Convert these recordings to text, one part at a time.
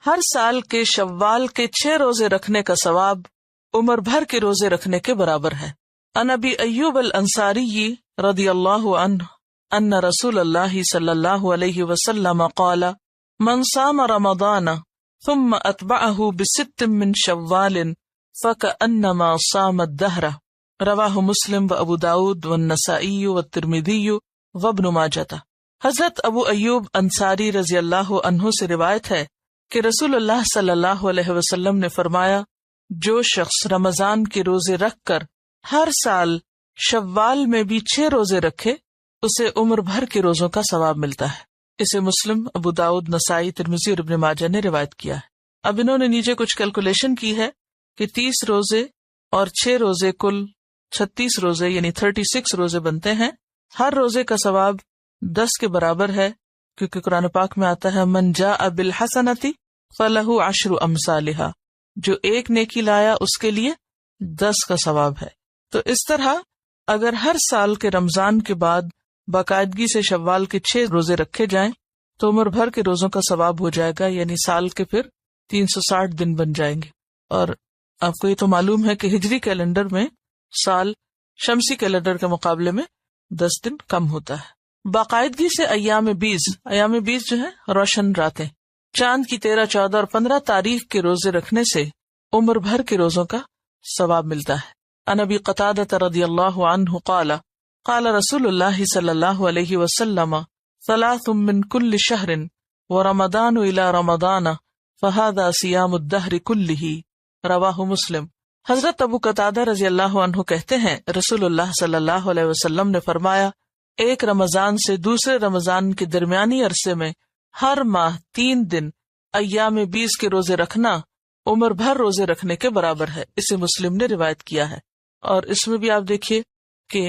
ہر سال کے شوال کے 6 روزے رکھنے کا ثواب عمر بھر کے روزے رکھنے کے برابر ہے۔ عن ابی ایوب الانصاری رضی اللہ عنہ ان رسول اللہ صلی اللہ علیہ وسلم قال من صام رمضان ثم اتبعه بست من شوال فكأنما صام الدهر، رواہ مسلم و ابو داود والنسائی والترمذی وابن ماجہ۔ حضرت ابو ایوب انصاری رضی اللہ عنہ سے روایت ہے کہ رسول اللہ صلی اللہ علیہ وسلم نے فرمایا، جو شخص رمضان کے روزے رکھ کر ہر سال شوال میں بھی 6 روزے رکھے اسے عمر بھر کے روزوں کا ثواب ملتا ہے۔ اسے مسلم، ابو داؤد، نسائی، ترمذی اور ابن ماجہ نے روایت کیا ہے۔ اب انہوں نے نیچے کچھ کیلکولیشن کی ہے کہ 30 روزے اور 6 روزے کل 36 روزے یعنی 36 روزے بنتے ہیں۔ ہر روزے کا ثواب 10 کے برابر ہے، کیونکہ قرآن پاک میں آتا ہے من جاء بالحسنۃ فلہ 10 امثالھا، جو ایک نیکی لایا اس کے لیے 10 کا ثواب ہے۔ تو اس طرح اگر ہر سال کے رمضان کے بعد باقاعدگی سے شوال کے 6 روزے رکھے جائیں تو عمر بھر کے روزوں کا ثواب ہو جائے گا، یعنی سال کے پھر 360 دن بن جائیں گے۔ اور آپ کو یہ تو معلوم ہے کہ ہجری کیلنڈر میں سال شمسی کیلنڈر کے مقابلے میں 10 دن کم ہوتا ہے۔ باقاعدگی سے ایام 20 جو ہے روشن راتیں، چاند کی 13، 14 اور 15 تاریخ کے روزے رکھنے سے عمر بھر کے روزوں کا ثواب ملتا ہے۔ عن ابی قتادہ رضی اللہ عنہ قال قال رسول اللہ صلی اللہ علیہ وسلم 3 من كل شهر ورمضان الى رمضان فهذا صيام الدهر كله، رواہ مسلم۔ حضرت ابو قتادہ رضی اللہ عنہ کہتے ہیں رسول اللہ صلی اللہ علیہ وسلم نے فرمایا، ایک رمضان سے دوسرے رمضان کے درمیانی عرصے میں ہر ماہ 3 دن ایام 20 کے روزے رکھنا عمر بھر روزے رکھنے کے برابر ہے۔ اسے مسلم نے روایت کیا ہے۔ اور اس میں بھی آپ دیکھیے کہ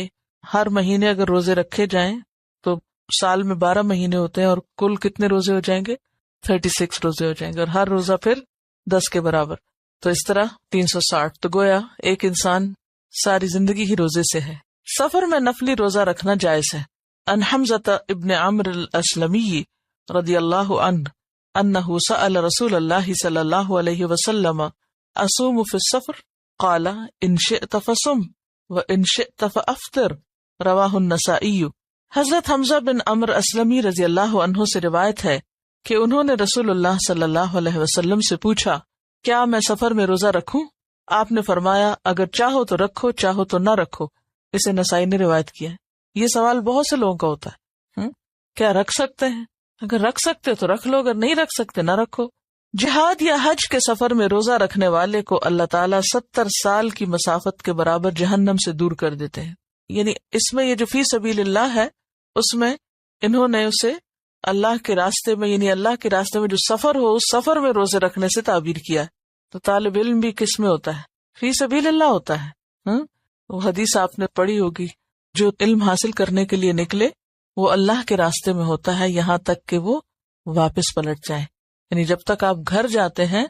ہر مہینے اگر روزے رکھے جائیں تو سال میں 12 مہینے ہوتے ہیں اور کل کتنے روزے ہو جائیں گے؟ 36 روزے ہو جائیں گے، اور ہر روزہ پھر 10 کے برابر، تو اس طرح 360۔ تو گویا ایک انسان ساری زندگی ہی روزے سے ہے۔ سفر میں نفلی روزہ رکھنا جائز ہے۔ ان حمزہ ابن عمرو الاسلمی رضی اللہ عنہ انہ سأل رسول اللہ صلی اللہ علیہ وسلم اصوم فی السفر قال ان شئت فصم وان شئت فافطر، رواہ النسائی۔ حضرت حمزہ بن عمرو اسلمی رضی اللہ عنہ سے روایت ہے کہ انہوں نے رسول اللہ صلی اللہ علیہ وسلم سے پوچھا، کیا میں سفر میں روزہ رکھوں؟ آپ نے فرمایا، اگر چاہو تو رکھو، چاہو تو نہ رکھو۔ اسے نسائی نے روایت کیا ہے۔ یہ سوال بہت سے لوگوں کا ہوتا ہے، کیا رکھ سکتے ہیں؟ اگر رکھ سکتے تو رکھ لو، اگر نہیں رکھ سکتے نہ رکھو۔ جہاد یا حج کے سفر میں روزہ رکھنے والے کو اللہ تعالیٰ 70 سال کی مسافت کے برابر جہنم سے دور کر دیتے ہیں۔ یعنی اس میں یہ جو فی سبیل اللہ ہے، اس میں انہوں نے اسے اللہ کے راستے میں، یعنی اللہ کے راستے میں جو سفر ہو، اس سفر میں روزے رکھنے سے تعبیر کیا ہے۔ تو طالب علم بھی کس میں ہوتا ہے؟ فی سبیل اللہ ہوتا ہے۔ وہ حدیث آپ نے پڑھی ہوگی، جو علم حاصل کرنے کے لیے نکلے وہ اللہ کے راستے میں ہوتا ہے یہاں تک کہ وہ واپس پلٹ جائے۔ یعنی جب تک آپ گھر جاتے ہیں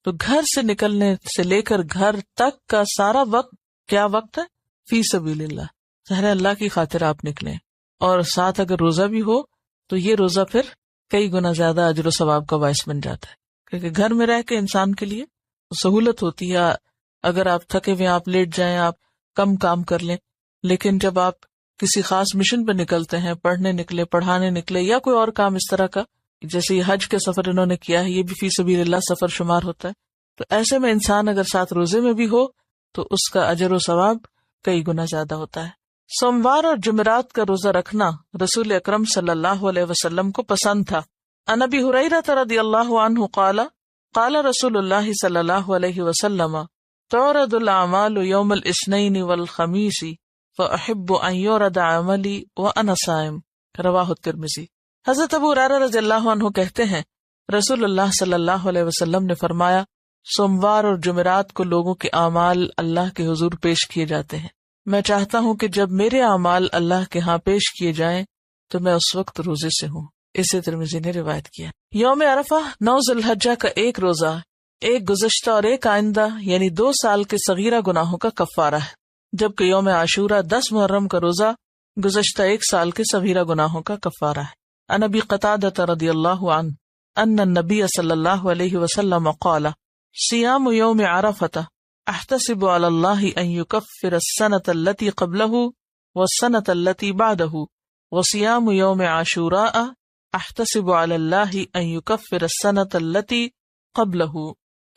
تو گھر سے نکلنے سے لے کر گھر تک کا سارا وقت کیا وقت ہے؟ فی سبیل اللہ، ظاہر اللہ کی خاطر آپ نکلیں۔ اور ساتھ اگر روزہ بھی ہو تو یہ روزہ پھر کئی گنا زیادہ اجر و ثواب کا باعث بن جاتا ہے، کیونکہ گھر میں رہ کے انسان کے لیے سہولت ہوتی ہے۔ اگر آپ تھکے ہوئے آپ لیٹ جائیں، آپ کم کام کر لیں، لیکن جب آپ کسی خاص مشن پہ نکلتے ہیں، پڑھنے نکلے، پڑھانے نکلے، یا کوئی اور کام اس طرح کا، جیسے یہ حج کے سفر انہوں نے کیا ہے، یہ بھی فی سبیل اللہ سفر شمار ہوتا ہے۔ تو ایسے میں انسان اگر ساتھ روزے میں بھی ہو تو اس کا اجر و ثواب کئی گنا زیادہ ہوتا ہے۔ سوموار اور جمعرات کا روزہ رکھنا رسول اکرم صلی اللہ علیہ وسلم کو پسند تھا۔ عن ابی ہریرہ رضی اللہ عنہ قال قال رسول اللہ صلی اللہ علیہ وسلم تعرض الاعمال یوم الاثنین والخمیس فاحب ان یعرض عملی وانا صائم، رواہ الترمذی۔ حضرت ابو ہریرہ رضی اللہ عنہ کہتے ہیں رسول اللہ صلی اللہ علیہ وسلم نے فرمایا، سوموار اور جمعرات کو لوگوں کے اعمال اللہ کے حضور پیش کیے جاتے ہیں، میں چاہتا ہوں کہ جب میرے اعمال اللہ کے ہاں پیش کیے جائیں تو میں اس وقت روزے سے ہوں۔ اسے ترمذی نے روایت کیا۔ یوم عرفہ 9 ذی الحجہ کا ایک روزہ، ایک گزشتہ اور ایک آئندہ یعنی 2 سال کے صغیرہ گناہوں کا کفارہ ہے، جبکہ یوم عاشورہ 10 محرم کا روزہ گزشتہ 1 سال کے صغیرہ گناہوں کا کفارہ ہے۔ عن ابی قتادہ رضی اللہ عنہ أن النبي صلى الله عليه وسلم قال صيام يوم عرفة أحتسب على الله أن يكفر السنة التي قبله والسنة التي بعده وصيام يوم عاشوراء أحتسب على الله أن يكفر السنة التي قبله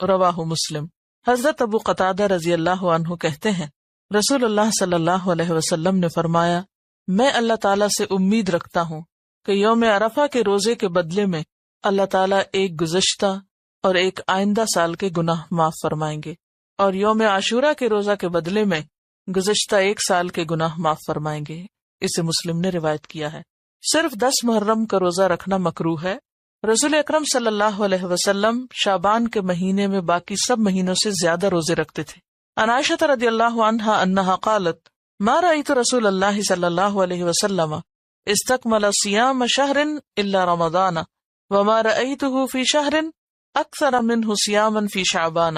رواہ مسلم۔ حضرت ابو قتادہ رضی اللہ عنہ کہتے ہیں رسول اللہ صلی اللہ علیہ وسلم نے فرمایا میں اللہ تعالیٰ سے امید رکھتا ہوں کہ یوم عرفہ کے روزے کے بدلے میں اللہ تعالیٰ ایک گزشتہ اور ایک آئندہ سال کے گناہ معاف فرمائیں گے، اور یوم عاشورہ کے روزہ کے بدلے میں گزشتہ ایک سال کے گناہ معاف فرمائیں گے۔ اسے مسلم نے روایت کیا ہے۔ صرف 10 محرم کا روزہ رکھنا مکروہ ہے۔ رسول اکرم صلی اللہ علیہ وسلم شعبان کے مہینے میں باقی سب مہینوں سے زیادہ روزے رکھتے تھے۔ عن عائشہ رضی اللہ عنہا انہا قالت ما رأیت رسول اللہ صلی اللہ علیہ وسلم استکمل صیام شہر الا رمضان وما رأیتہ فی شہر اکثر منہ صیاما فی شعبان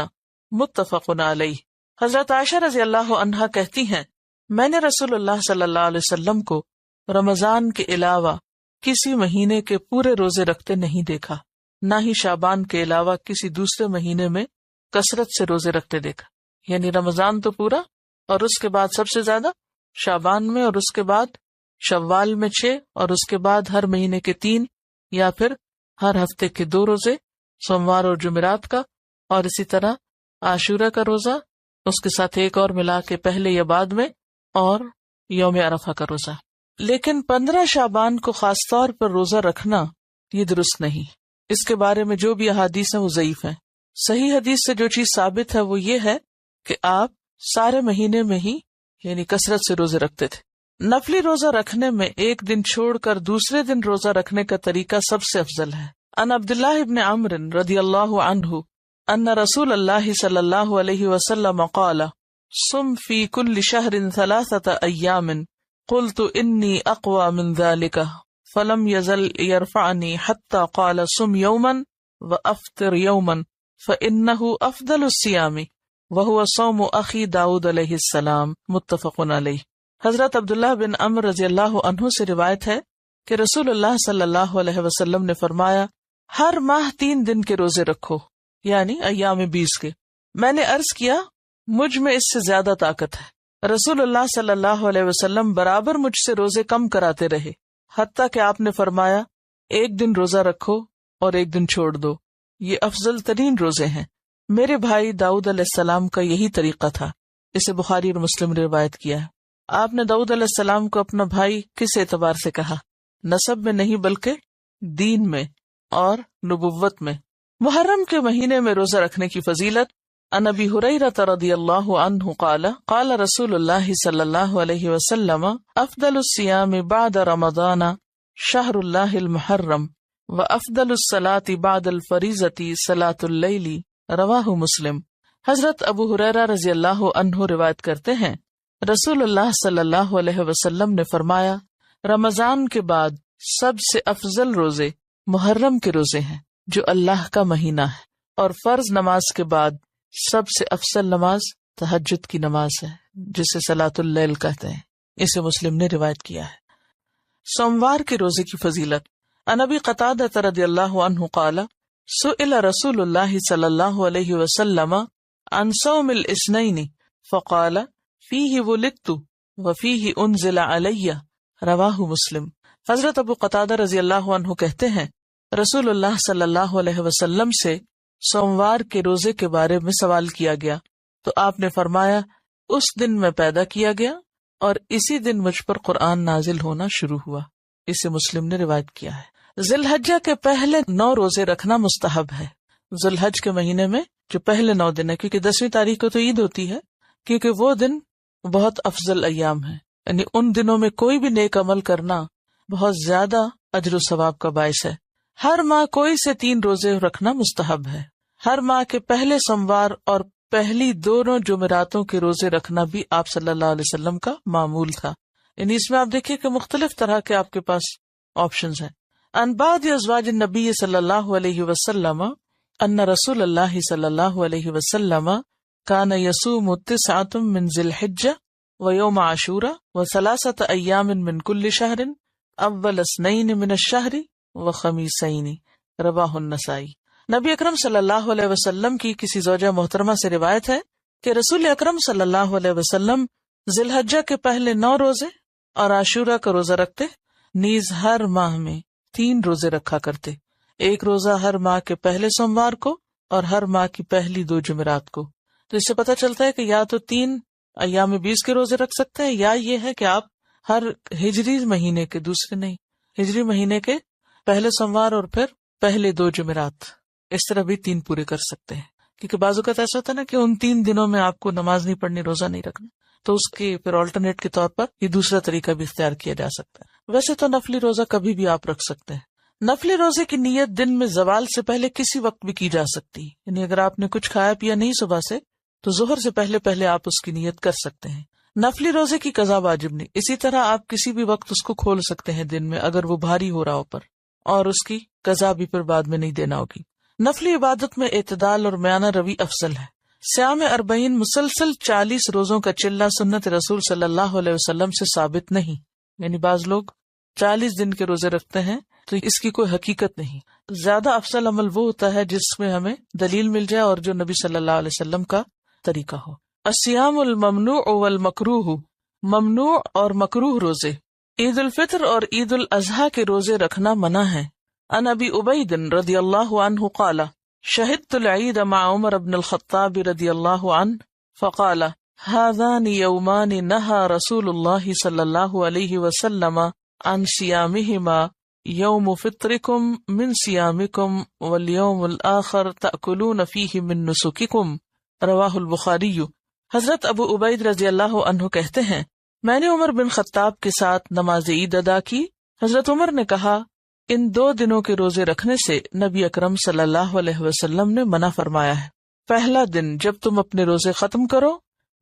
متفق علیہ۔ حضرت عائشہ رضی اللہ عنہا کہتی ہیں میں نے رسول اللہ صلی اللہ علیہ وسلم کو رمضان کے علاوہ کسی مہینے کے پورے روزے رکھتے نہیں دیکھا، نہ ہی شعبان کے علاوہ کسی دوسرے مہینے میں کثرت سے روزے رکھتے دیکھا، یعنی رمضان تو پورا، اور اس کے بعد سب سے زیادہ شعبان میں، اور اس کے بعد شوال میں 6، اور اس کے بعد ہر مہینے کے 3 یا پھر ہر ہفتے کے 2 روزے، سوموار اور جمعرات کا، اور اسی طرح عاشورہ کا روزہ، اس کے ساتھ ایک اور ملا کے پہلے یا بعد میں، اور یوم عرفہ کا روزہ۔ لیکن 15 شعبان کو خاص طور پر روزہ رکھنا یہ درست نہیں۔ اس کے بارے میں جو بھی احادیث ہیں وہ ضعیف ہیں۔ صحیح حدیث سے جو چیز ثابت ہے وہ یہ ہے کہ آپ سارے مہینے میں ہی یعنی کثرت سے روزے رکھتے تھے۔ نفلی روزہ رکھنے میں ایک دن چھوڑ کر دوسرے دن روزہ رکھنے کا طریقہ سب سے افضل ہے۔ عن عبداللہ ابن عمرو رضی اللہ عنہ ان رسول اللہ صلی اللہ علیہ وسلم قال صم فی کل شہر 3 ایام قلت انی اقوى من ذلك فلم يزل يرفعني حتى قال صم يوما وافطر يوما فانه افضل الصيام وهو صوم اخی داؤد علیہ السلام متفق علیہ۔ حضرت عبداللہ بن عمرو رضی اللہ عنہ سے روایت ہے کہ رسول اللہ صلی اللہ علیہ وسلم نے فرمایا ہر ماہ 3 دن کے روزے رکھو، یعنی ایام 20 کے۔ میں نے عرض کیا مجھ میں اس سے زیادہ طاقت ہے۔ رسول اللہ صلی اللہ علیہ وسلم برابر مجھ سے روزے کم کراتے رہے، حتیٰ کہ آپ نے فرمایا ایک دن روزہ رکھو اور ایک دن چھوڑ دو، یہ افضل ترین روزے ہیں۔ میرے بھائی داؤد علیہ السلام کا یہی طریقہ تھا۔ اسے بخاری اور مسلم نے روایت کیا ہے۔ آپ نے داؤد علیہ السلام کو اپنا بھائی کس اعتبار سے کہا؟ نسب میں نہیں بلکہ دین میں اور نبوت میں۔ محرم کے مہینے میں روزہ رکھنے کی فضیلت۔ عن ابی ہریرہ رضی اللہ عنہ قال قال رسول اللہ صلی اللہ علیہ وسلم افضل الصیام بعد رمضان شہر اللہ المحرم وافضل الصلاة بعد الفریضة صلاة اللیل رواہ مسلم۔ حضرت ابو ہریرہ رضی اللہ عنہ روایت کرتے ہیں رسول اللہ صلی اللہ علیہ وسلم نے فرمایا رمضان کے بعد سب سے افضل روزے محرم کے روزے ہیں جو اللہ کا مہینہ ہے، اور فرض نماز کے بعد سب سے افضل نماز تہجد کی نماز ہے جسے صلاۃ اللیل کہتے ہیں۔ اسے مسلم نے روایت کیا ہے۔ سوموار کے روزے کی فضیلت۔ عن ابی قتادہ رضی اللہ عنہ قال سئل رسول اللہ صلی اللہ علیہ وسلم عن صوم الاثنین فقال فیہ ولدت وفیہ انزل علی رواہ مسلم۔ حضرت ابو قتادہ رضی اللہ عنہ کہتے ہیں رسول اللہ صلی اللہ علیہ وسلم سے سوموار کے روزے کے بارے میں سوال کیا گیا تو آپ نے فرمایا اس دن میں پیدا کیا گیا اور اسی دن مجھ پر قرآن نازل ہونا شروع ہوا۔ اسے مسلم نے روایت کیا ہے۔ ذی الحجہ کے پہلے 9 روزے رکھنا مستحب ہے۔ ذی الحج کے مہینے میں جو پہلے 9 دن ہے، کیونکہ 10ویں تاریخ کو تو عید ہوتی ہے، کیونکہ وہ دن بہت افضل ایام ہے، یعنی ان دنوں میں کوئی بھی نیک عمل کرنا بہت زیادہ اجر و ثواب کا باعث ہے۔ ہر ماہ کوئی سے 3 روزے رکھنا مستحب ہے۔ ہر ماہ کے پہلے سوموار اور پہلی 2 جمعراتوں کے روزے رکھنا بھی آپ صلی اللہ علیہ وسلم کا معمول تھا۔ یعنی اس میں آپ دیکھیں کہ مختلف طرح کے آپ کے پاس آپشنز ہیں۔ عن بعض ازواج النبی صلی اللہ علیہ وسلم ان رسول اللہ صلی اللہ علیہ وسلم کان یصوم 9 من ذی الحجہ ویوم عاشورہ و3 ایام من کل شہر اول 2 من الشہر وخمیسین رواہ النسائی۔ نبی اکرم صلی اللہ علیہ وسلم کی کسی زوجہ محترمہ سے روایت ہے کہ رسول اکرم صلی اللہ علیہ وسلم ذی الحجہ کے پہلے 9 روزے اور عاشورہ کا روزہ رکھتے، نیز ہر ماہ میں 3 روزے رکھا کرتے، ایک روزہ ہر ماہ کے پہلے سوموار کو اور ہر ماہ کی پہلی 2 جمعرات کو۔ تو اس سے پتہ چلتا ہے کہ یا تو 3 ایام 20 کے روزے رکھ سکتے ہیں، یا یہ ہے کہ آپ ہر ہجری مہینے کے، دوسرے نہیں، ہجری مہینے کے پہلے سوموار اور پھر پہلے 2 جمعرات، اس طرح بھی 3 پورے کر سکتے ہیں۔ کیونکہ بعض اوقات ایسا ہوتا ہے نا کہ ان 3 دنوں میں آپ کو نماز نہیں پڑھنی، روزہ نہیں رکھنا، تو اس کے پھر آلٹرنیٹ کے طور پر یہ دوسرا طریقہ بھی اختیار کیا جا سکتا ہے۔ ویسے تو نفلی روزہ کبھی بھی آپ رکھ سکتے ہیں۔ نفلی روزے کی نیت دن میں زوال سے پہلے کسی وقت بھی کی جا سکتی، یعنی اگر آپ نے کچھ کھایا پیا نہیں صبح سے تو ظہر سے پہلے آپ اس کی نیت کر سکتے ہیں۔ نفلی روزے کی قضا واجب نہیں، اسی طرح آپ کسی بھی وقت اس کو کھول سکتے ہیں دن میں اگر وہ بھاری ہو رہا ہو پر، اور اس کی قضا بھی پھر بعد میں نہیں دینا ہوگی۔ نفلی عبادت میں اعتدال اور میانہ روی افضل ہے۔ صیام 40 مسلسل 40 روزوں کا چلہ سنت رسول صلی اللہ علیہ وسلم سے ثابت نہیں، یعنی بعض لوگ 40 دن کے روزے رکھتے ہیں تو اس کی کوئی حقیقت نہیں۔ زیادہ افضل عمل وہ ہوتا ہے جس میں ہمیں دلیل مل جائے اور جو نبی صلی اللہ علیہ وسلم کا طریقہ ہو۔ الصیام الممنوع والمکروہ، ممنوع اور مکروہ روزے۔ عید الفطر اور عید الاضحیٰ کے روزے رکھنا منع ہے۔ عن ابی عبید رضی اللہ عنہ قال شہدت العید مع عمر بن الخطاب رضی اللہ عنہ فقال هذان یومان نہى رسول اللہ صلی اللہ علیہ وسلم عن صیامہما یوم فطرکم من صیامکم والیوم الآخر تأکلون فیہ من نسککم، رواہ البخاری۔ حضرت ابو عبید رضی اللہ عنہ کہتے ہیں میں نے عمر بن خطاب کے ساتھ نماز عید ادا کی۔ حضرت عمر نے کہا ان 2 دنوں کے روزے رکھنے سے نبی اکرم صلی اللہ علیہ وسلم نے منع فرمایا ہے۔ پہلا دن جب تم اپنے روزے ختم کرو،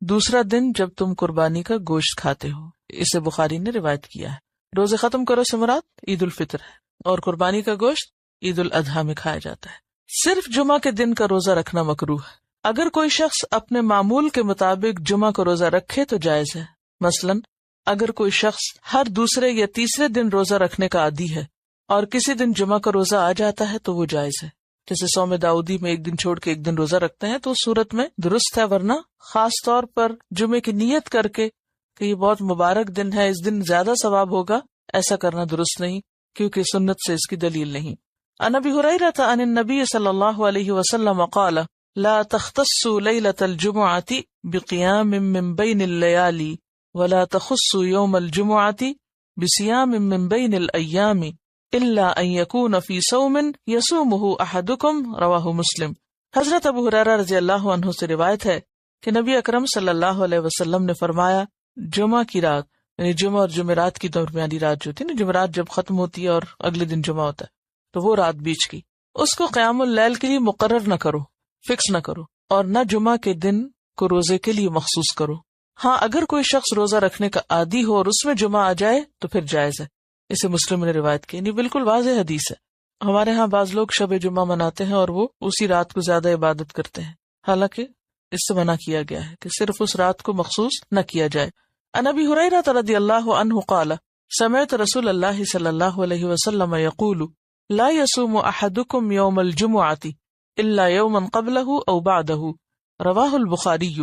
دوسرا دن جب تم قربانی کا گوشت کھاتے ہو۔ اسے بخاری نے روایت کیا ہے۔ روزے ختم کرو سے مراد عید الفطر ہے اور قربانی کا گوشت عید الاضحیٰ میں کھایا جاتا ہے۔ صرف جمعہ کے دن کا روزہ رکھنا مکروہ ہے۔ اگر کوئی شخص اپنے معمول کے مطابق جمعہ کو روزہ رکھے تو جائز ہے۔ مثلا اگر کوئی شخص ہر دوسرے یا تیسرے دن روزہ رکھنے کا عادی ہے اور کسی دن جمعہ کا روزہ آ جاتا ہے تو وہ جائز ہے، جیسے صوم داؤدی میں 1 دن چھوڑ کے 1 دن روزہ رکھتے ہیں تو اس صورت میں درست ہے، ورنہ خاص طور پر جمعے کی نیت کر کے کہ یہ بہت مبارک دن ہے، اس دن زیادہ ثواب ہوگا، ایسا کرنا درست نہیں، کیونکہ سنت سے اس کی دلیل نہیں۔ عن ابی ہریرہ عن النبی صلی اللہ علیہ وسلم قال لا تختصوا لیلۃ الجمعۃ بقیام من بین اللیالی ولا تخصوا یوم الجمعۃ بصیام من بین الایام الا ان یکون فی صوم یصومہ احدکم، رواہ مسلم۔ حضرت ابو ہریرہ رضی اللہ عنہ سے روایت ہے کہ نبی اکرم صلی اللہ علیہ وسلم نے فرمایا جمعہ کی رات، یعنی جمعہ اور جمعرات کی درمیانی رات جو ہوتی ہے نا، جمعرات جب ختم ہوتی ہے اور اگلے دن جمعہ ہوتا ہے تو وہ رات بیچ کی، اس کو قیام اللیل کے لیے مقرر نہ کرو، فکس نہ کرو، اور نہ جمعہ کے دن کو روزے کے لیے مخصوص کرو۔ ہاں اگر کوئی شخص روزہ رکھنے کا عادی ہو اور اس میں جمعہ آ جائے تو پھر جائز ہے۔ اسے مسلم نے روایت کی، یعنی بالکل واضح حدیث ہے۔ ہمارے ہاں بعض لوگ شب جمعہ مناتے ہیں اور وہ اسی رات کو زیادہ عبادت کرتے ہیں، حالانکہ اس سے منع کیا گیا ہے کہ صرف اس رات کو مخصوص نہ کیا جائے۔ عن ابی ہریرہ رضی اللہ عنہ قال سمعت رسول اللہ صلی اللہ علیہ وسلم یقول لا یصوم احدکم یوم الجمعۃ الا یوما قبلہ او بعدہ، رواہ البخاری۔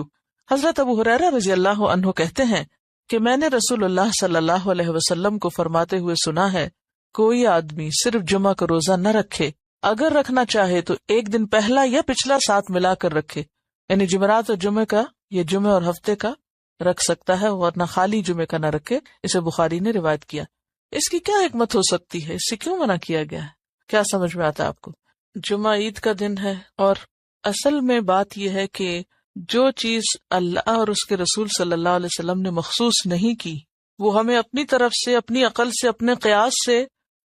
حضرت ابو ہریرہ رضی اللہ عنہ کہتے ہیں کہ میں نے رسول اللہ صلی اللہ علیہ وسلم کو فرماتے ہوئے سنا ہے کوئی آدمی صرف جمعہ کا روزہ نہ رکھے، اگر رکھنا چاہے تو 1 دن پہلا یا پچھلا ساتھ ملا کر رکھے، یعنی جمعرات اور جمعے کا یا جمعے اور ہفتے کا رکھ سکتا ہے، ورنہ خالی جمعے کا نہ رکھے۔ اسے بخاری نے روایت کیا۔ اس کی کیا حکمت ہو سکتی ہے؟ اس سے کیوں منع کیا گیا ہے؟ کیا سمجھ میں آتا ہے آپ کو؟ جمعہ عید کا دن ہے اور اصل میں بات یہ ہے کہ جو چیز اللہ اور اس کے رسول صلی اللہ علیہ وسلم نے مخصوص نہیں کی وہ ہمیں اپنی طرف سے، اپنی عقل سے، اپنے قیاس سے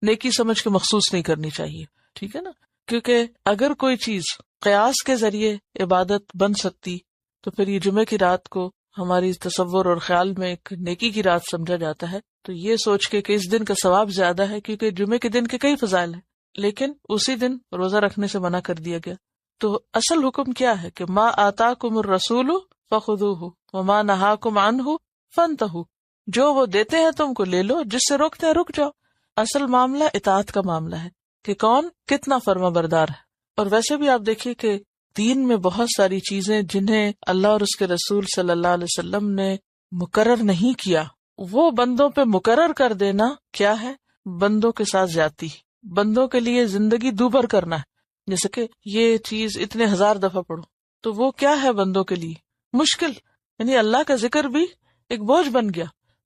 نیکی سمجھ کے مخصوص نہیں کرنی چاہیے، ٹھیک ہے نا؟ کیونکہ اگر کوئی چیز قیاس کے ذریعے عبادت بن سکتی تو پھر یہ جمعے کی رات کو ہماری تصور اور خیال میں ایک نیکی کی رات سمجھا جاتا ہے، تو یہ سوچ کے کہ اس دن کا ثواب زیادہ ہے کیونکہ جمعے کے دن کے کئی فضائل ہیں، لیکن اسی دن روزہ رکھنے سے منع کر دیا گیا۔ تو اصل حکم کیا ہے کہ ما آتاکم الرسول فخذوہ وما نہاکم عنہ فانتہوا، جو وہ دیتے ہیں تم کو لے لو، جس سے روکتے ہیں رک جاؤ۔ اصل معاملہ اطاعت کا معاملہ ہے۔ کہ کون کتنا فرما بردار ہے. اور ویسے بھی آپ دیکھیے کہ دین میں بہت ساری چیزیں جنہیں اللہ اور اس کے رسول صلی اللہ علیہ وسلم نے مقرر نہیں کیا، وہ بندوں پہ مقرر کر دینا کیا ہے؟ بندوں کے ساتھ زیادتی، بندوں کے لیے زندگی دوبھر کرنا ہے. جیسے کہ یہ چیز اتنے 1000 دفعہ پڑھو، تو وہ کیا ہے بندوں کے لیے؟ مشکل، یعنی اللہ کا ذکر بھی ایک بوجھ بن گیا.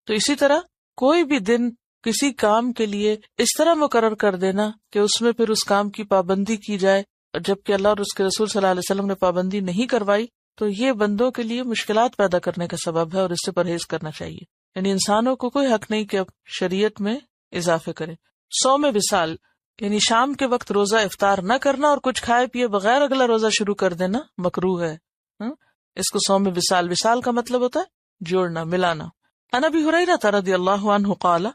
تو اسی طرح کوئی بھی دن کسی کام کے لیے اس طرح مقرر کر دینا کہ اس میں پھر اس کام کی پابندی کی جائے، جبکہ اللہ اور اس کے رسول صلی اللہ علیہ وسلم نے پابندی نہیں کروائی، تو یہ بندوں کے لیے مشکلات پیدا کرنے کا سبب ہے، اور اس سے پرہیز کرنا چاہیے. یعنی انسانوں کو کوئی حق نہیں کہ اب شریعت میں اضافے کرے. صوم وصال یعنی شام کے وقت روزہ افطار نہ کرنا اور کچھ کھائے پیے بغیر اگلا روزہ شروع کر دینا مکروہ ہے. اس کو صوم وصال، وصال کا مطلب ہوتا ہے جوڑنا، ملانا. عن ابی ہریرہ رضی اللہ عنہ قال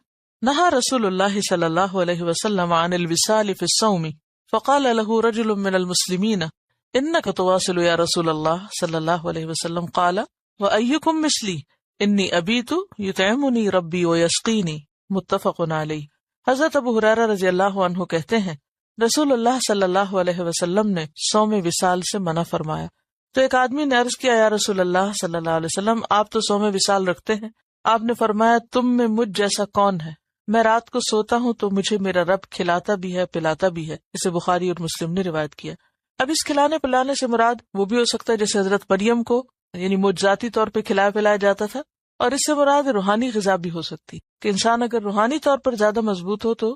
نہى رسول اللہ صلی اللہ علیہ وسلم عن الوصال فی الصوم فقال له رجل من المسلمین انك تواصل یا رسول اللہ صلی اللہ علیہ وسلم قال وأيكم مثلی انی ابیت یطعمنی ربی ویسقینی متفق علیہ. حضرت ابو ہریرہ رضی اللہ عنہ کہتے ہیں رسول اللہ صلی اللہ علیہ وسلم نے صوم وصال سے منع فرمایا. تو ایک آدمی نے عرض کیا یا رسول اللہ صلی اللہ علیہ وسلم آپ تو صوم وصال رکھتے ہیں. آپ نے فرمایا تم میں مجھ جیسا کون ہے؟ میں رات کو سوتا ہوں تو مجھے میرا رب کھلاتا بھی ہے پلاتا بھی ہے. اسے بخاری اور مسلم نے روایت کیا. اب اس کھلانے پلانے سے مراد وہ بھی ہو سکتا ہے جیسے حضرت مریم کو یعنی معجزاتی طور پہ کھلایا پلایا جاتا تھا، اور اس سے مراد روحانی غذا بھی ہو سکتی کہ انسان اگر روحانی طور پر زیادہ مضبوط ہو تو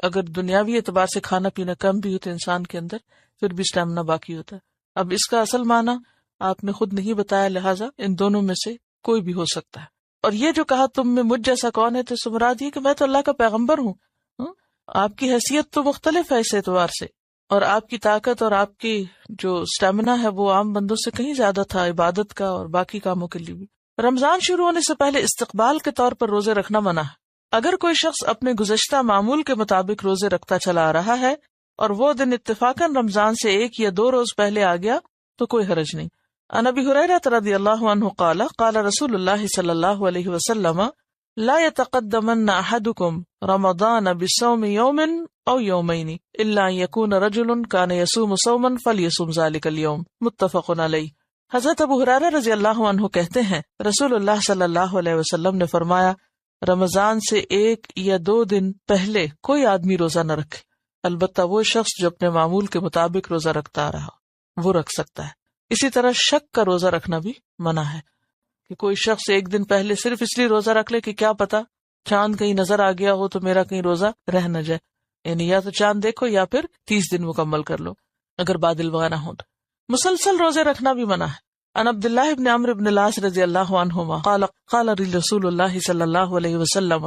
اگر دنیاوی اعتبار سے کھانا پینا کم بھی ہو تو انسان کے اندر پھر بھی اسٹیمنا باقی ہوتا ہے. اب اس کا اصل معنی آپ نے خود نہیں بتایا، لہٰذا ان دونوں میں سے کوئی بھی ہو سکتا ہے. اور یہ جو کہا تم میں مجھ جیسا کون ہے، تو اس سے مراد یہ کہ میں تو اللہ کا پیغمبر ہوں. آپ کی حیثیت تو مختلف ہے اس اعتبار سے، اور آپ کی طاقت اور آپ کی جو اسٹیمنا ہے وہ عام بندوں سے کہیں زیادہ تھا عبادت کا اور باقی کاموں کے لیے بھی. رمضان شروع ہونے سے پہلے استقبال کے طور پر روزے رکھنا منع ہے. اگر کوئی شخص اپنے گزشتہ معمول کے مطابق روزے رکھتا چلا آ رہا ہے اور وہ دن اتفاقاً رمضان سے 1 یا 2 روز پہلے آ گیا تو کوئی حرج نہیں. عن ابی ہریرہ رضی اللہ عنہ قال قال رسول اللہ صلی اللہ علیہ وسلم لا يتقدمن احدكم رمضان بصوم يوم او يومين الا ان يكون رجل كان يصوم صوما فليصوم ذلك اليوم متفق علیہ. حضرت ابو ہریرہ رضی اللہ عنہ کہتے ہیں رسول اللہ صلی اللہ علیہ وسلم نے فرمایا رمضان سے 1 یا 2 دن پہلے کوئی آدمی روزہ نہ رکھے، البتہ وہ شخص جو اپنے معمول کے مطابق روزہ رکھتا رہا وہ رکھ سکتا ہے. اسی طرح شک کا روزہ رکھنا بھی منع ہے کہ کوئی شخص 1 دن پہلے صرف اس لیے روزہ رکھ لے کہ کیا پتا چاند کہیں نظر آ گیا ہو تو میرا کہیں روزہ رہ نہ جائے. یعنی یا تو چاند دیکھو یا پھر 30 دن مکمل کر لو اگر بادل وغیرہ ہوں. مسلسل روزے رکھنا بھی منع ہے. عن عبداللہ بن عمرو بن العاص رضی اللہ عنہما قال قال رسول اللہ صلی اللہ علیہ وسلم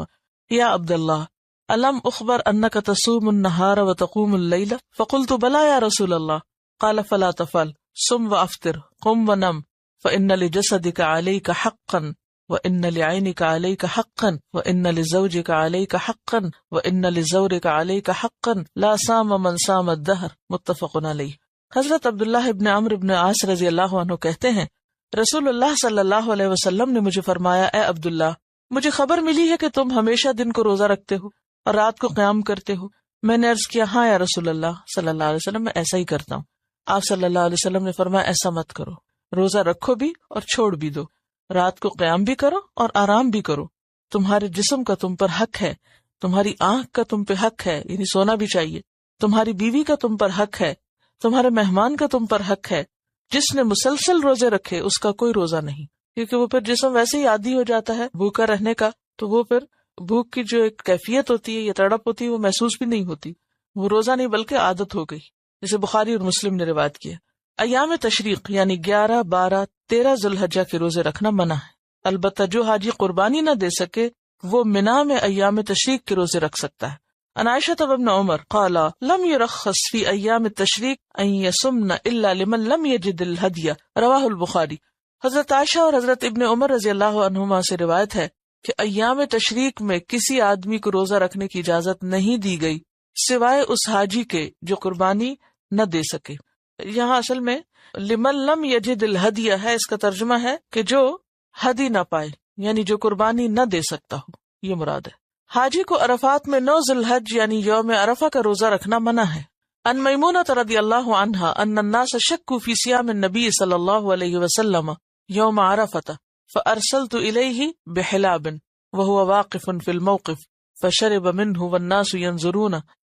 یا عبداللہ الم اخبر انک تصوم النہار وتقوم اللیل فقلت بلا یا رسول اللہ قال فلا تفعل صم وافطر قم ونم فإن لجسدك عليك حقا وإن لعينك عليك حقا وإن لزوجك عليك حقا وإن لزورك عليك حقا لا صام من صام الدهر متفق علیہ. حضرت عبداللہ ابن عمرو ابن عاص رضی اللہ عنہ کہتے ہیں رسول اللہ صلی اللہ علیہ وسلم نے مجھے فرمایا اے عبداللہ مجھے خبر ملی ہے کہ تم ہمیشہ دن کو روزہ رکھتے ہو اور رات کو قیام کرتے ہو. میں نے عرض کیا ہاں یا رسول اللہ صلی اللہ علیہ وسلم میں ایسا ہی کرتا ہوں. آپ صلی اللہ علیہ وسلم نے فرمایا ایسا مت کرو، روزہ رکھو بھی اور چھوڑ بھی دو، رات کو قیام بھی کرو اور آرام بھی کرو. تمہارے جسم کا تم پر حق ہے، تمہاری آنکھ کا تم پہ حق ہے یعنی سونا بھی چاہیے، تمہاری بیوی کا تم پر حق ہے، تمہارے مہمان کا تم پر حق ہے. جس نے مسلسل روزے رکھے اس کا کوئی روزہ نہیں، کیونکہ وہ پھر جسم ویسے ہی عادی ہو جاتا ہے بھوکا رہنے کا، تو وہ پھر بھوک کی جو ایک کیفیت ہوتی ہے یا تڑپ ہوتی ہے وہ محسوس بھی نہیں ہوتی، وہ روزہ نہیں بلکہ عادت ہو گئی، جسے بخاری اور مسلم نے روایت کیا. ایام تشریق یعنی 11، 12، 13 ذوالحجہ کے روزے رکھنا منع ہے. البتہ جو حاجی قربانی نہ دے سکے وہ منا میں ایام تشریق کے روزے رکھ سکتا ہے. عن عائشة بن عمر قال لم يرخص في ایام التشریق ان يصمن الا لمن لم يجد الهدي رواہ البخاری. حضرت عائشہ اور حضرت ابن عمر رضی اللہ عنہما سے روایت ہے کہ ایام تشریق میں کسی آدمی کو روزہ رکھنے کی اجازت نہیں دی گئی سوائے اس حاجی کے جو قربانی نہ دے سکے. یہاں اصل میں لمن لم یجد الہدیہ ہے، اس کا ترجمہ ہے کہ جو ہدی نہ پائے یعنی جو قربانی نہ دے سکتا ہو، یہ مراد ہے. حاجی کو عرفات میں 9 ذی الحج یعنی یوم عرفہ کا روزہ رکھنا منع ہے۔ ان میمونہ رضی اللہ عنہا ان الناس شکوا فی صیام النبی صلی اللہ علیہ وسلم یوم عرفہ فارسلت الیہ بحلاب وهو واقف فی الموقف فشرب منه والناس ينظرون،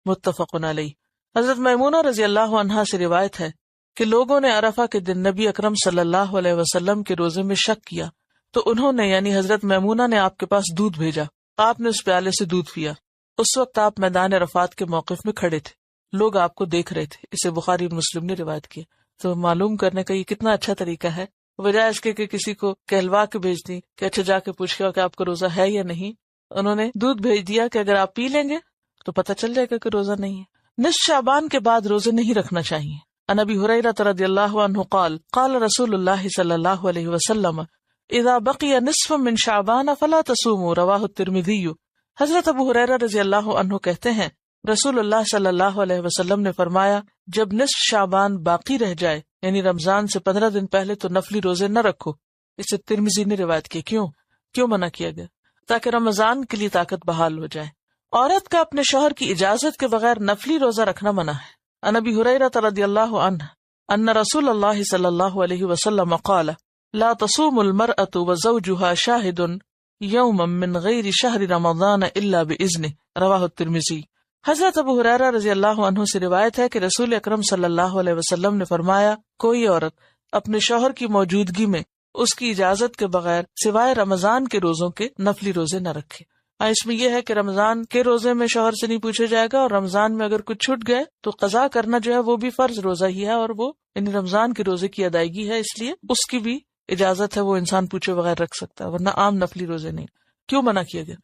متفق علیہ۔ حضرت میمونہ رضی اللہ عنہا سے روایت ہے کہ لوگوں نے عرفہ کے دن نبی اکرم صلی اللہ علیہ وسلم کے روزے میں شک کیا تو انہوں نے یعنی حضرت میمونہ نے آپ کے پاس دودھ بھیجا، آپ نے اس پیالے سے دودھ پیا۔ اس وقت آپ میدان عرفات کے موقف میں کھڑے تھے، لوگ آپ کو دیکھ رہے تھے۔ اسے بخاری اور مسلم نے روایت کیا۔ تو معلوم کرنے کا یہ کتنا اچھا طریقہ ہے، بجائے اس کے کہ کسی کو کہلوا کے بھیج دی کہ اچھا جا کے پوچھ کے کہ آپ کا روزہ ہے یا نہیں، انہوں نے دودھ بھیج دیا کہ اگر آپ پی لیں گے تو پتہ چل جائے گا کہ روزہ نہیں ہے۔ نصف شعبان کے بعد روزے نہیں رکھنا چاہیے۔ عن ابی ہریرہ رضی اللہ عنہ قال قال رسول اللہ صلی اللہ علیہ وسلم اذا بقی نصف من شعبان فلا تصوموا، رواہ الترمذی۔ حضرت ابو ہریرہ رضی اللہ عنہ کہتے ہیں رسول اللہ صلی اللہ علیہ وسلم نے فرمایا جب نصف شعبان باقی رہ جائے یعنی رمضان سے 15 دن پہلے تو نفلی روزے نہ رکھو۔ اسے ترمذی نے روایت کی۔ کیوں منع کیا گیا؟ تاکہ رمضان کے لیے طاقت بحال ہو جائے۔ عورت کا اپنے شوہر کی اجازت کے بغیر نفلی روزہ رکھنا منع ہے۔ عن ابی ہریرہ رضی اللہ عنہ ان رسول اللہ صلی اللہ علیہ وسلم قال لا تصوم المرأة وزوجها شاهد یوما من غیر شہر رمضان الا باذنہ، رواہ الترمذی۔ حضرت ابو ہریرہ رضی اللہ عنہ سے روایت ہے کہ رسول اکرم صلی اللہ علیہ وسلم نے فرمایا کوئی عورت اپنے شوہر کی موجودگی میں اس کی اجازت کے بغیر سوائے رمضان کے روزوں کے نفلی روزے نہ رکھے۔ اس میں یہ ہے کہ رمضان کے روزے میں شوہر سے نہیں پوچھا جائے گا، اور رمضان میں اگر کچھ چھوٹ گئے تو قضا کرنا جو ہے وہ بھی فرض روزہ ہی ہے، اور وہ یعنی رمضان کے روزے کی ادائیگی ہے، اس لیے اس کی بھی اجازت ہے، وہ انسان پوچھے بغیر رکھ سکتا ہے، ورنہ عام نفلی روزے نہیں۔ کیوں منع کیا گیا؟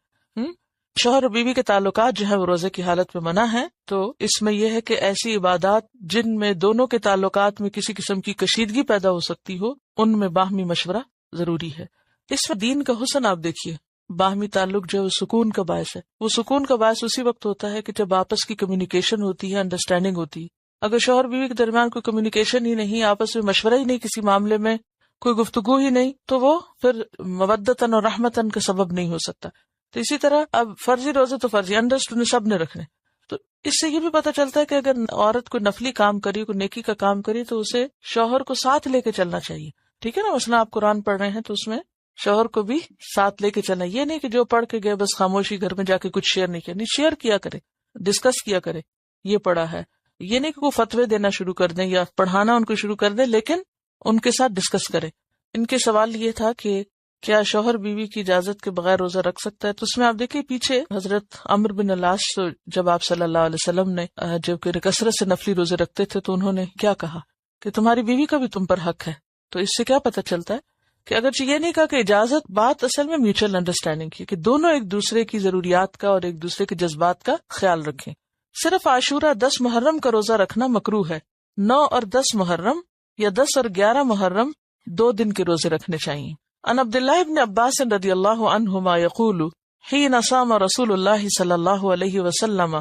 شوہر اور بیوی کے تعلقات جو ہے وہ روزے کی حالت میں منع ہے، تو اس میں یہ ہے کہ ایسی عبادات جن میں دونوں کے تعلقات میں کسی قسم کی کشیدگی پیدا ہو سکتی ہو ان میں باہمی مشورہ ضروری ہے۔ اس میں دین کا حسن آپ دیکھیے، باہمی تعلق جو ہے سکون کا باعث ہے۔ وہ سکون کا باعث اسی وقت ہوتا ہے کہ جب آپس کی کمیونیکیشن ہوتی ہے، انڈرسٹینڈنگ ہوتی ہے۔ اگر شوہر بیوی کے درمیان کوئی کمیونیکیشن ہی نہیں، آپس میں مشورہ ہی نہیں، کسی معاملے میں کوئی گفتگو ہی نہیں، تو وہ پھر مودتاً اور رحمتاً کا سبب نہیں ہو سکتا۔ تو اسی طرح اب فرضی روزے تو فرضی انڈرسٹینڈ سب نے رکھنے، تو اس سے یہ بھی پتہ چلتا ہے کہ اگر عورت کوئی نفلی کام کری، کوئی نیکی کا کام کری، تو اسے شوہر کو ساتھ لے کے چلنا چاہیے۔ ٹھیک ہے نا، مثلا آپ قرآن پڑھ رہے ہیں تو اس میں شوہر کو بھی ساتھ لے کے چلنا، یہ نہیں کہ جو پڑھ کے گئے بس خاموشی گھر میں جا کے کچھ شیئر نہیں کیا، نہیں شیئر کیا کرے، ڈسکس کیا کرے، یہ پڑھا ہے، یہ نہیں کہ وہ فتوے دینا شروع کر دیں یا پڑھانا ان کو شروع کر دیں، لیکن ان کے ساتھ ڈسکس کرے۔ ان کے سوال یہ تھا کہ کیا شوہر بیوی کی اجازت کے بغیر روزہ رکھ سکتا ہے؟ تو اس میں آپ دیکھیں پیچھے حضرت عمرو بن العاص جب آپ صلی اللہ علیہ وسلم نے جب کہ کثرت سے نفلی روزے رکھتے تھے تو انہوں نے کیا کہا کہ تمہاری بیوی کا بھی تم پر حق ہے۔ تو اس سے کیا پتہ چلتا ہے کہ اگرچہ یہ نہیں کہا کہ اجازت، بات اصل میں میوچل انڈرسٹینڈنگ کی، کہ دونوں ایک دوسرے کی ضروریات کا اور ایک دوسرے کے جذبات کا خیال رکھیں۔ صرف عاشورہ 10 محرم کا روزہ رکھنا مکروہ ہے۔ 9 اور 10 محرم یا 10 اور 11 محرم 2 دن کے روزے رکھنے چاہیے۔ ان عبداللہ ابن عباس رضی اللہ عنہما یقول حین صام رسول اللہ صلی اللہ علیہ وسلم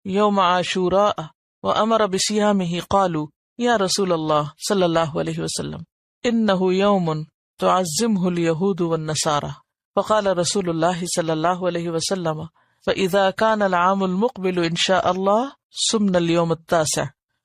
یوم عاشوراء وامر بصیامہ قالوا یا رسول اللہ صلی اللہ علیہ وسلم انہ یوم تعظمہ الیہود والنصارى فقال رسول اللہ صلی اللہ علیہ وسلم فاذا كان العام المقبل ان شاء اللہ صمنا اليوم التاسع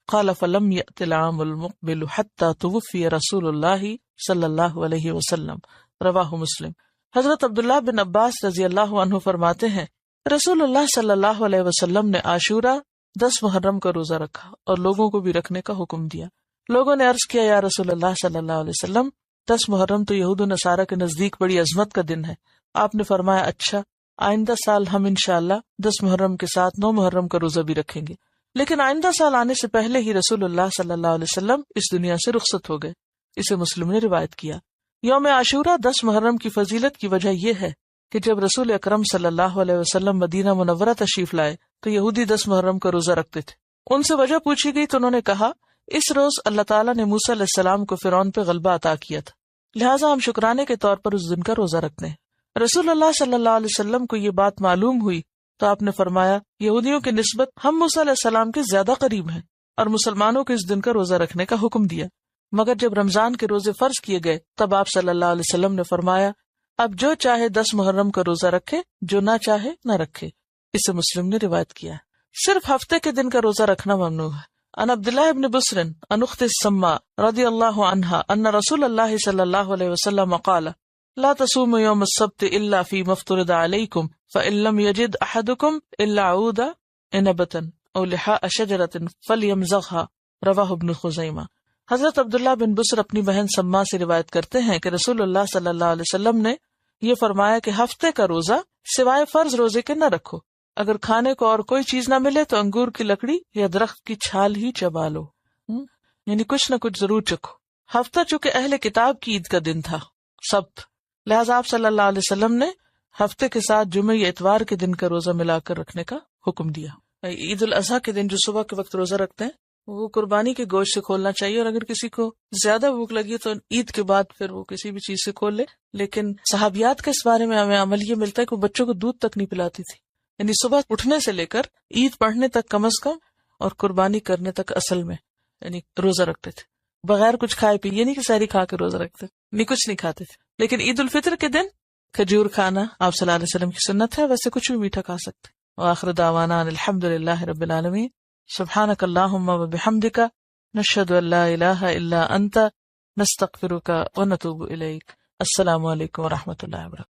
قال فلم يأت العام المقبل حتى توفي رسول اللہ صلی اللہ علیہ وسلم، رواہ مسلم۔ حضرت عبداللہ بن عباس رضی اللہ عنہ فرماتے ہیں رسول اللہ صلی اللہ علیہ وسلم نے عاشورہ 10 محرم کا روزہ رکھا اور لوگوں کو بھی رکھنے کا حکم دیا۔ لوگوں نے عرض کیا یا رسول اللہ صلی اللہ علیہ وسلم 10 محرم تو یہود و نصارہ کے نزدیک بڑی عظمت کا دن ہے۔ آپ نے فرمایا اچھا، آئندہ سال ہم انشاءاللہ 10 محرم کے ساتھ 9 محرم کا روزہ بھی رکھیں گے۔ لیکن آئندہ سال آنے سے پہلے ہی رسول اللہ صلی اللہ علیہ وسلم اس دنیا سے رخصت ہو گئے۔ اسے مسلم نے روایت کیا۔ یوم عاشورہ 10 محرم کی فضیلت کی وجہ یہ ہے کہ جب رسول اکرم صلی اللہ علیہ وسلم مدینہ منورہ تشریف لائے تو یہودی 10 محرم کا روزہ رکھتے تھے۔ ان سے وجہ پوچھی گئی تو انہوں نے کہا اس روز اللہ تعالیٰ نے موسیٰ علیہ السلام کو فرعون پہ غلبہ عطا کیا تھا، لہٰذا ہم شکرانے کے طور پر اس دن کا روزہ رکھتے ہیں۔ رسول اللہ صلی اللہ علیہ وسلم کو یہ بات معلوم ہوئی تو آپ نے فرمایا یہودیوں کی نسبت ہم موسیٰ علیہ السلام کے زیادہ قریب ہیں، اور مسلمانوں کو اس دن کا روزہ رکھنے کا حکم دیا۔ مگر جب رمضان کے روزے فرض کیے گئے تب آپ صلی اللہ علیہ وسلم نے فرمایا اب جو چاہے 10 محرم کا روزہ رکھے، جو نہ چاہے نہ رکھے۔ اسے مسلم نے روایت کیا ہے۔ صرف ہفتے کے دن کا روزہ رکھنا ممنوع ہے۔ عن عبداللہ ابن بسر عن اخت السماء رضی اللہ عنہا ان رسول اللہ صلی اللہ علیہ وسلم قال لا تصوموا يوم السبت الا فيما افترض عليكم فان لم يجد احدكم الا عود عنبة او لحاء شجرة فليمزغها رواہ ابن خزیمہ۔ حضرت عبداللہ بن بسر اپنی بہن سما سے روایت کرتے ہیں کہ رسول اللہ صلی اللہ علیہ وسلم نے یہ فرمایا کہ ہفتے کا روزہ سوائے فرض روزے کے نہ رکھو، اگر کھانے کو اور کوئی چیز نہ ملے تو انگور کی لکڑی یا درخت کی چھال ہی چبا لو، یعنی کچھ نہ کچھ ضرور چکھو۔ ہفتہ چونکہ اہل کتاب کی عید کا دن تھا، سبت، لہذا آپ صلی اللہ علیہ وسلم نے ہفتے کے ساتھ جمعہ یا اتوار کے دن کا روزہ ملا کر رکھنے کا حکم دیا۔ عید الاضحیٰ کے دن جو صبح کے وقت روزہ رکھتے ہیں وہ قربانی کے گوشت سے کھولنا چاہیے، اور اگر کسی کو زیادہ بھوک لگی تو عید کے بعد پھر وہ کسی بھی چیز سے کھول لے۔ لیکن صحابیات کے اس بارے میں ہمیں عمل یہ ملتا ہے کہ وہ بچوں کو دودھ تک نہیں پلاتی تھی، یعنی صبح اٹھنے سے لے کر عید پڑھنے تک کم از کم، اور قربانی کرنے تک اصل میں یعنی روزہ رکھتے تھے بغیر کچھ کھائے پیے، یہ نہیں کہ سحری کھا کے روزہ رکھتے، نہیں کچھ نہیں کھاتے تھے۔ لیکن عید الفطر کے دن کھجور کھانا آپ صلی اللہ علیہ وسلم کی سنت ہے، ویسے کچھ بھی میٹھا کھا سکتے۔ وآخر دعوانا ان الحمد للہ رب العالمین، سبحانک اللہم وبحمدک، نشہد ان لا الہ الا انت، نستغفرک ونتوب الیک۔ السلام علیکم ورحمۃ اللہ وبرکاتہ۔